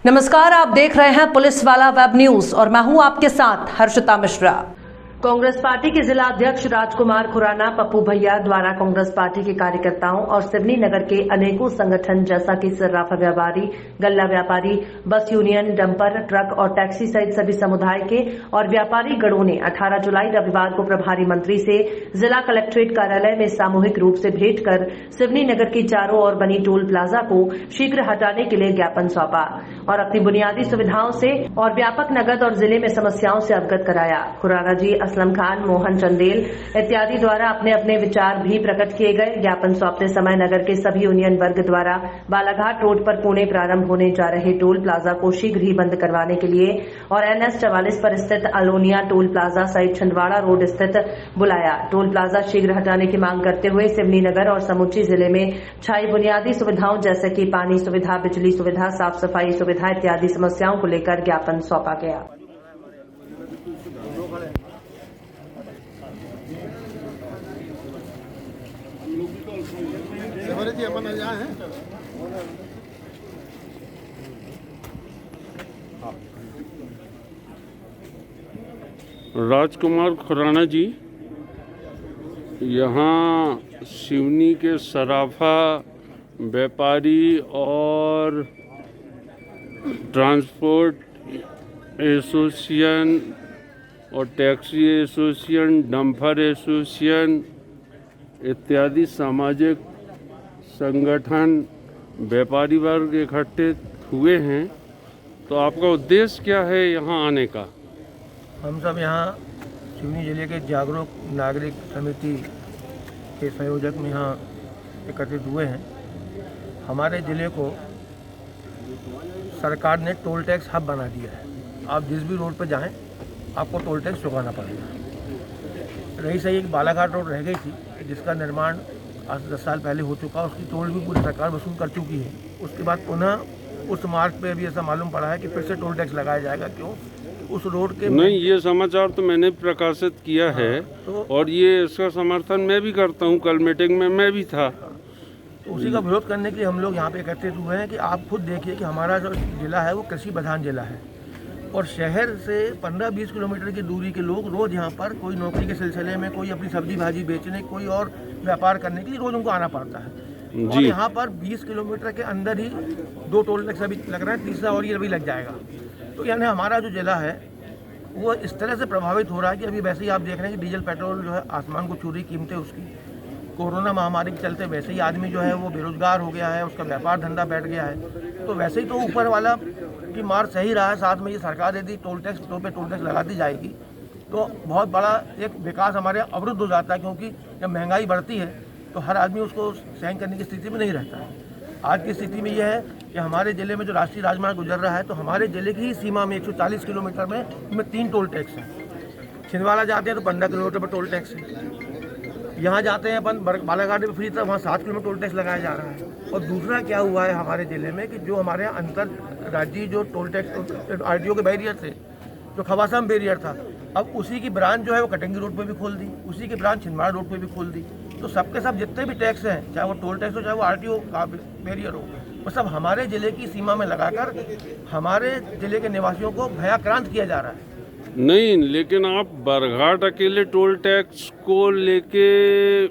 नमस्कार, आप देख रहे हैं पुलिस वाला वेब न्यूज और मैं हूं आपके साथ हर्षिता मिश्रा। कांग्रेस पार्टी के जिला अध्यक्ष राजकुमार खुराना पप्पू भैया द्वारा कांग्रेस पार्टी के कार्यकर्ताओं और सिवनी नगर के अनेकों संगठन जैसा कि सर्राफा व्यापारी, गल्ला व्यापारी, बस यूनियन, डंपर, ट्रक और टैक्सी सहित सभी समुदाय के और व्यापारी गणों ने 18 जुलाई रविवार को प्रभारी मंत्री से जिला कलेक्ट्रेट कार्यालय में सामूहिक रूप से भेंट कर सिवनी नगर की चारों ओर बनी टोल प्लाजा को शीघ्र हटाने के लिए ज्ञापन सौंपा और अपनी बुनियादी सुविधाओं से और व्यापक नगद और जिले में समस्याओं से अवगत कराया। खुराना जी, असलम खान, मोहन चंदेल इत्यादि द्वारा अपने अपने विचार भी प्रकट किए गए। ज्ञापन सौंपते समय नगर के सभी यूनियन वर्ग द्वारा बालाघाट रोड पर पुणे प्रारंभ होने जा रहे टोल प्लाजा को शीघ्र ही बंद करवाने के लिए और NS 44 पर स्थित अलोनिया टोल प्लाजा सहित छिंदवाड़ा रोड स्थित बुलाया। टोल प्लाजा शीघ्र हटाने की मांग करते हुए सिवनी नगर और समूची जिले में छाई बुनियादी सुविधाओं जैसे कि पानी सुविधा, बिजली सुविधा, साफ सफाई सुविधा इत्यादि समस्याओं को लेकर ज्ञापन सौंपा गया। राजकुमार खुराना जी, यहाँ सिवनी के सराफा व्यापारी और ट्रांसपोर्ट एसोसिएशन और टैक्सी एसोसिएशन, डंपर एसोसिएशन इत्यादि सामाजिक संगठन व्यापारी वर्ग इकट्ठे हुए हैं। तो आपका उद्देश्य क्या है यहाँ आने का? हम सब यहाँ सिवनी जिले के जागरूक नागरिक समिति के संयोजक में यहाँ एकत्रित हुए हैं। हमारे ज़िले को सरकार ने टोल टैक्स हब बना दिया है। आप जिस भी रोड पर जाएं आपको टोल टैक्स चुकाना पड़ेगा। रही सही एक बालाघाट रोड रह गई थी जिसका निर्माण आज 10 साल पहले हो चुका, उसकी टोल भी पूरी सरकार वसूल कर चुकी है। उसके बाद पुनः उस मार्ग पे भी ऐसा मालूम पड़ा है कि फिर से टोल टैक्स लगाया जाएगा। क्यों? उस रोड के नहीं, ये समाचार तो मैंने प्रकाशित किया है तो, और ये इसका समर्थन मैं भी करता हूँ। कल मीटिंग में मैं भी था। तो उसी का विरोध करने के लिए हम लोग यहाँ पे एकत्रित हुए हैं कि आप खुद देखिए कि हमारा जो जिला है वो कृषि प्रधान जिला है और शहर से 15-20 किलोमीटर की दूरी के लोग रोज़ यहाँ पर कोई नौकरी के सिलसिले में, कोई अपनी सब्जी भाजी बेचने, कोई और व्यापार करने के लिए रोज़ उनको आना पड़ता है। और यहाँ पर 20 किलोमीटर के अंदर ही 2 टोल टैक्स अभी लग रहा है, तीसरा और ये अभी लग जाएगा। तो यानी हमारा जो जिला है वो इस तरह से प्रभावित हो रहा है कि अभी वैसे ही आप देख रहे हैं कि डीजल पेट्रोल जो है आसमान को छू रही कीमतें उसकी। कोरोना महामारी के चलते वैसे ही आदमी जो है वो बेरोजगार हो गया है, उसका व्यापार धंधा बैठ गया है। तो वैसे ही तो ऊपर वाला की मार सही रहा है, साथ में ये सरकार यदि टोल टैक्स पे टोल टैक्स लगाती जाएगी तो बहुत बड़ा एक विकास हमारे अवरुद्ध हो जाता है। क्योंकि जब महंगाई बढ़ती है तो हर आदमी उसको सहन करने की स्थिति में नहीं रहता है। आज की स्थिति में यह है कि हमारे ज़िले में जो राष्ट्रीय राजमार्ग गुजर रहा है तो हमारे ज़िले की ही सीमा में 140 किलोमीटर में उनमें 3 टोल टैक्स हैं। छिंदवाड़ा जाते हैं तो 15 किलोमीटर पर टोल टैक्स है। यहाँ जाते हैं अपन बालाघाट में फ्री, तो वहाँ 7 किलोमीटर टोल टैक्स लगाया जा रहा है। और दूसरा क्या हुआ है हमारे ज़िले में कि जो हमारे यहाँ अंतर राज्यीय जो टोल टैक्स RTO के बैरियर थे, जो खवासम बैरियर था, अब उसी की ब्रांच जो है वो कटंगी रोड पर भी खोल दी, उसी की ब्रांच छिंदवाड़ा रोड पर भी खोल दी। तो सबके सब जितने भी टैक्स हैं, चाहे वो टोल टैक्स हो चाहे वो RTO का बैरियर हो, वो सब हमारे ज़िले की सीमा में लगाकर हमारे ज़िले के निवासियों को भयाक्रांत किया जा रहा है। नहीं, लेकिन आप बरघाट अकेले टोल टैक्स को लेके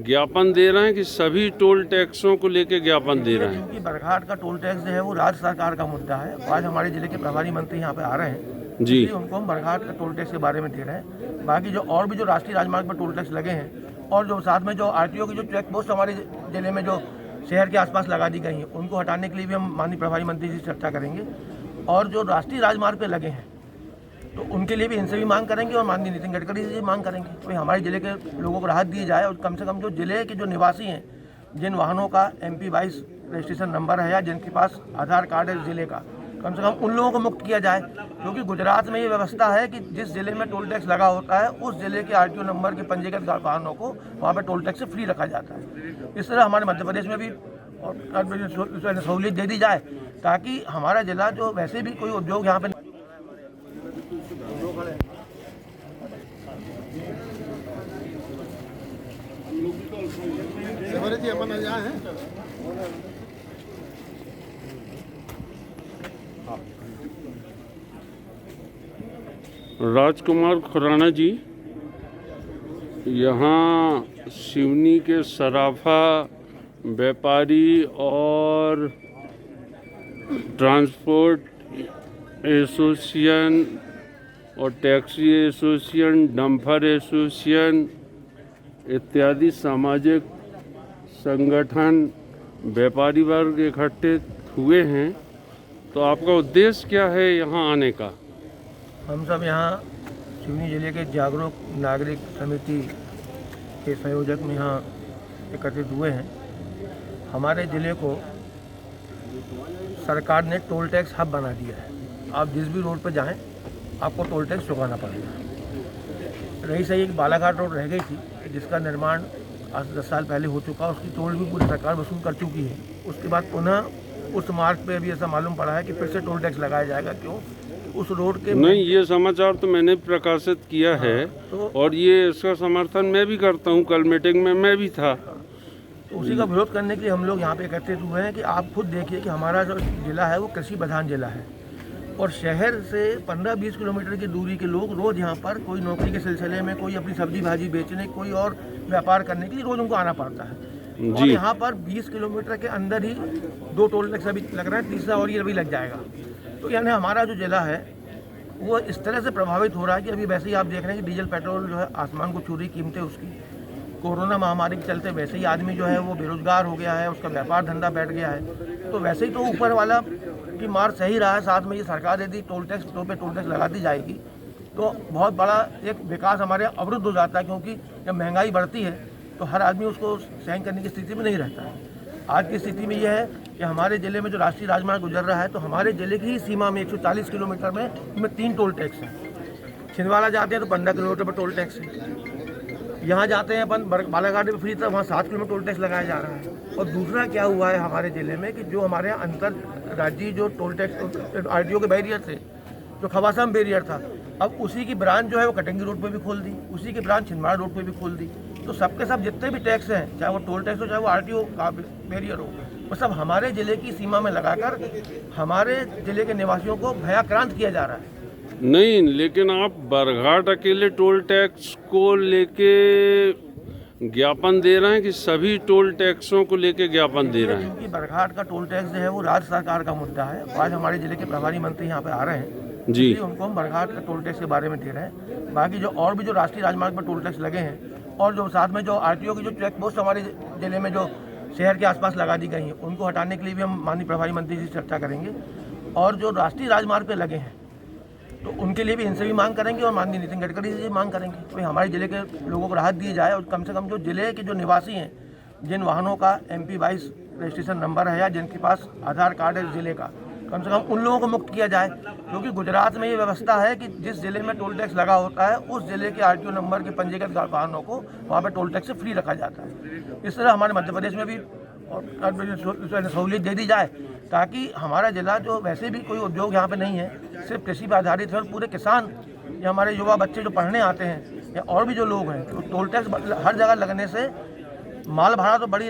ज्ञापन दे रहे हैं कि सभी टोल टैक्सों को लेके ज्ञापन दे रहे हैं? क्योंकि बरघाट का टोल टैक्स जो है वो राज्य सरकार का मुद्दा है। आज हमारे ज़िले के प्रभारी मंत्री यहाँ पे आ रहे हैं जी, उनको हम बरघाट का टोल टैक्स के बारे में दे रहे हैं। बाकी जो और भी जो राष्ट्रीय राजमार्ग पर टोल टैक्स लगे हैं और जो साथ में जो RTO की जो चेक पोस्ट हमारे ज़िले में जो शहर के आसपास लगा दी गई हैं उनको हटाने के लिए भी हम माननीय प्रभारी मंत्री जी से चर्चा करेंगे। और जो राष्ट्रीय राजमार्ग पे लगे हैं तो उनके लिए भी इनसे भी मांग करेंगे और माननीय नितिन गडकरी से भी मांग करेंगे कि हमारे ज़िले के लोगों को राहत दी जाए और कम से कम जो ज़िले के जो निवासी हैं, जिन वाहनों का MP 22 रजिस्ट्रेशन नंबर है या जिनके पास आधार कार्ड है ज़िले का, कम से कम उन लोगों को मुक्त किया जाए। क्योंकि गुजरात में ये व्यवस्था है कि जिस ज़िले में टोल टैक्स लगा होता है उस ज़िले के RTO नंबर के पंजीकृत वाहनों को वहाँ पर टोल टैक्स से फ्री रखा जाता है। इस तरह हमारे मध्य प्रदेश में भी सहूलियत दे दी जाए ताकि हमारा ज़िला जो वैसे भी कोई उद्योग यहाँ पर राजकुमार खुराना जी, यहाँ सिवनी के सराफा व्यापारी और ट्रांसपोर्ट एसोसिएशन और टैक्सी एसोसिएशन, डंपर एसोसिएशन इत्यादि सामाजिक संगठन, व्यापारी वर्ग इकट्ठे हुए हैं। तो आपका उद्देश्य क्या है यहाँ आने का? हम सब यहाँ सिवनी जिले के जागरूक नागरिक समिति के संयोजक में यहाँ एकत्रित हुए हैं। हमारे ज़िले को सरकार ने टोल टैक्स हब बना दिया है। आप जिस भी रोड पर जाएं आपको टोल टैक्स चुकाना पड़ेगा। रही सही एक बालाघाट रोड रह गई थी जिसका निर्माण आज 10 साल पहले हो चुका, उसकी टोल भी पूरी सरकार वसूल कर चुकी है। उसके बाद पुनः उस मार्ग पे अभी ऐसा मालूम पड़ा है कि फिर से टोल टैक्स लगाया जाएगा। क्यों? उस रोड के नहीं, ये समाचार तो मैंने प्रकाशित किया है और ये इसका समर्थन मैं भी करता हूँ। कल मीटिंग में मैं भी था। तो उसी का विरोध करने के लिए हम लोग यहाँ पे एकत्रित हुए हैं कि आप खुद देखिए कि हमारा जो जिला है वो कृषि प्रधान जिला है और शहर से 15-20 किलोमीटर की दूरी के लोग रोज़ यहाँ पर कोई नौकरी के सिलसिले में, कोई अपनी सब्जी भाजी बेचने, कोई और व्यापार करने के लिए रोज़ उनको आना पड़ता है। और यहाँ पर 20 किलोमीटर के अंदर ही 2 टोल टैक्स अभी लग रहा है, तीसरा और ये अभी लग जाएगा। तो यानी हमारा जो जिला है वो इस तरह से प्रभावित हो रहा है कि अभी वैसे ही आप देख रहे हैं कि डीजल पेट्रोल जो है आसमान को छू रही कीमतें उसकी। कोरोना महामारी के चलते वैसे ही आदमी जो है वो बेरोजगार हो गया है, उसका व्यापार धंधा बैठ गया है। तो वैसे ही तो ऊपर वाला की मार सही रहा है, साथ में ये सरकार यदि टोल टैक्स पे टोल टैक्स लगा दी जाएगी तो बहुत बड़ा एक विकास हमारे अवरुद्ध हो जाता है। क्योंकि जब महंगाई बढ़ती है तो हर आदमी उसको सहन करने की स्थिति में नहीं रहता है। आज की स्थिति में यह है कि हमारे ज़िले में जो राष्ट्रीय राजमार्ग गुजर रहा है तो हमारे ज़िले की ही सीमा में 140 किलोमीटर में 3 टोल टैक्स हैं। छिंदवाड़ा जाते हैं तो 15 किलोमीटर पर टोल टैक्स है। यहाँ जाते हैं अपन बालाघाट में फ्री था, वहाँ 7 किलोमीटर टोल टैक्स लगाया जा रहा है। और दूसरा क्या हुआ है हमारे ज़िले में कि जो हमारे यहाँ अंतर राज्यीय जो टोल टैक्स RTO के बैरियर थे, जो खवासाम बैरियर था, अब उसी की ब्रांच जो है वो कटंगी रोड पे भी खोल दी, उसी की ब्रांच छिंदवाड़ा रोड पे भी खोल दी। तो सबके सब जितने भी टैक्स हैं, चाहे वो टोल टैक्स हो चाहे वो RTO का बैरियर हो, वो सब हमारे ज़िले की सीमा में लगाकर हमारे ज़िले के निवासियों को भयाक्रांत किया जा रहा है। नहीं, लेकिन आप बरघाट अकेले टोल टैक्स को लेके ज्ञापन दे रहे हैं कि सभी टोल टैक्सों को लेके ज्ञापन दे रहे हैं? क्योंकि बरघाट का टोल टैक्स जो है वो राज्य सरकार का मुद्दा है। आज हमारे जिले के प्रभारी मंत्री यहाँ पे आ रहे हैं जी, उनको हम बरघाट का टोल टैक्स के बारे में दे रहे हैं। बाकी जो और भी जो राष्ट्रीय राजमार्ग पर टोल टैक्स लगे हैं और जो साथ में जो RTO की जो चेक पोस्ट हमारे जिले में जो शहर के आसपास लगा दी गई हैं उनको हटाने के लिए भी हम माननीय प्रभारी मंत्री जी से चर्चा करेंगे। और जो राष्ट्रीय राजमार्ग पे लगे हैं तो उनके लिए भी इनसे भी मांग करेंगे और माननीय नितिन गडकरी से भी मांग करेंगे तो हमारे ज़िले के लोगों को राहत दी जाए। और कम से कम जो ज़िले के जो निवासी हैं, जिन वाहनों का MP 22 रजिस्ट्रेशन नंबर है या जिनके पास आधार कार्ड है ज़िले का, कम से कम उन लोगों को मुक्त किया जाए। क्योंकि गुजरात में ये व्यवस्था है कि जिस ज़िले में टोल टैक्स लगा होता है उस ज़िले के RTO नंबर के पंजीकृत वाहनों को वहाँ पर टोल टैक्स से फ्री रखा जाता है। इस तरह हमारे मध्य प्रदेश में भी सहूलियत दे दी जाए ताकि हमारा ज़िला जो वैसे भी कोई उद्योग यहाँ पे नहीं है, सिर्फ कृषि पर आधारित है और पूरे किसान या हमारे युवा बच्चे जो पढ़ने आते हैं या और भी जो लोग हैं, तो टोल टैक्स हर जगह लगने से माल भाड़ा तो बड़ी